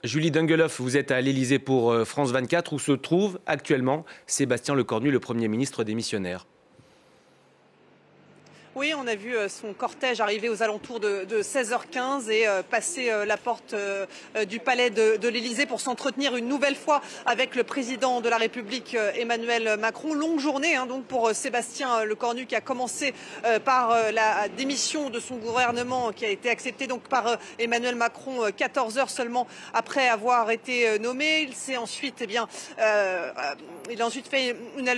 Julie Dungeloff, vous êtes à l'Élysée pour France 24, où se trouve actuellement Sébastien Lecornu, le Premier ministre démissionnaire. Oui, on a vu son cortège arriver aux alentours de 16h15 et passer la porte du palais de l'Élysée pour s'entretenir une nouvelle fois avec le président de la République, Emmanuel Macron. Longue journée donc pour Sébastien Lecornu, qui a commencé par la démission de son gouvernement, qui a été acceptée donc par Emmanuel Macron 14 heures seulement après avoir été nommé. Il s'est ensuite, il a ensuite fait une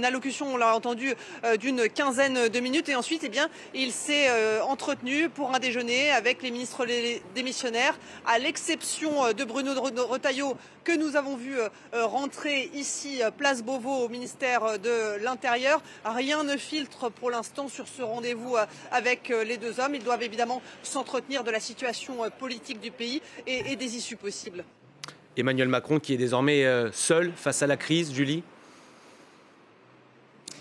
allocution, on l'a entendu, d'une quinzaine de minutes, et ensuite, il s'est entretenu pour un déjeuner avec les ministres démissionnaires, à l'exception de Bruno Retailleau, que nous avons vu rentrer ici, place Beauvau, au ministère de l'Intérieur. Rien ne filtre pour l'instant sur ce rendez-vous avec les deux hommes. Ils doivent évidemment s'entretenir de la situation politique du pays et des issues possibles. Emmanuel Macron qui est désormais seul face à la crise, Julie ?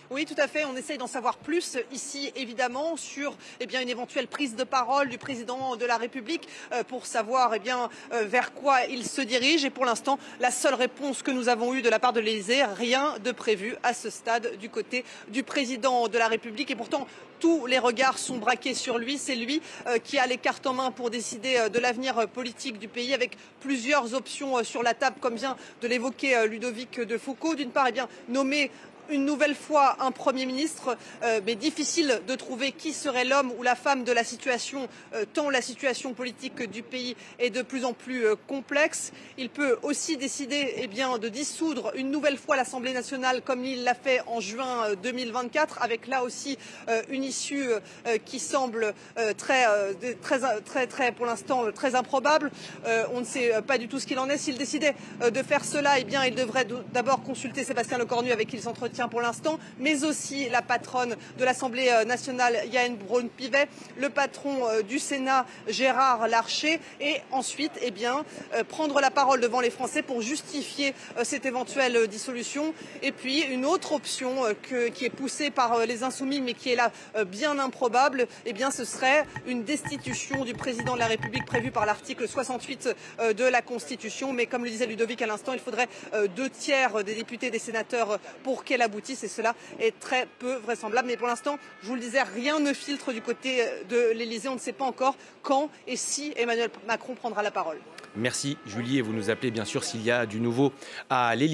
Oui, tout à fait. On essaye d'en savoir plus ici, évidemment, sur une éventuelle prise de parole du président de la République pour savoir vers quoi il se dirige. Et pour l'instant, la seule réponse que nous avons eue de la part de l'Élysée, rien de prévu à ce stade du côté du président de la République. Et pourtant, tous les regards sont braqués sur lui. C'est lui qui a les cartes en main pour décider de l'avenir politique du pays, avec plusieurs options sur la table, comme vient de l'évoquer Ludovic de Foucauld. D'une part, nommer une nouvelle fois un Premier ministre, mais difficile de trouver qui serait l'homme ou la femme de la situation, tant la situation politique du pays est de plus en plus complexe. Il peut aussi décider de dissoudre une nouvelle fois l'Assemblée nationale, comme il l'a fait en juin 2024, avec là aussi une issue qui semble pour l'instant très improbable. On ne sait pas du tout ce qu'il en est. S'il décidait de faire cela, il devrait d'abord consulter Sébastien Lecornu, avec qui il s'entretient pour l'instant, mais aussi la patronne de l'Assemblée nationale, Yaël Braun-Pivet, le patron du Sénat, Gérard Larcher, et ensuite prendre la parole devant les Français pour justifier cette éventuelle dissolution. Et puis une autre option qui est poussée par les Insoumis, mais qui est là bien improbable, ce serait une destitution du président de la République prévue par l'article 68 de la Constitution. Mais comme le disait Ludovic à l'instant, il faudrait 2/3 des députés et des sénateurs pour qu'elle aboutisse, et cela est très peu vraisemblable. Mais pour l'instant, je vous le disais, rien ne filtre du côté de l'Élysée. On ne sait pas encore quand et si Emmanuel Macron prendra la parole. Merci Julie, et vous nous appelez bien sûr s'il y a du nouveau à l'Élysée.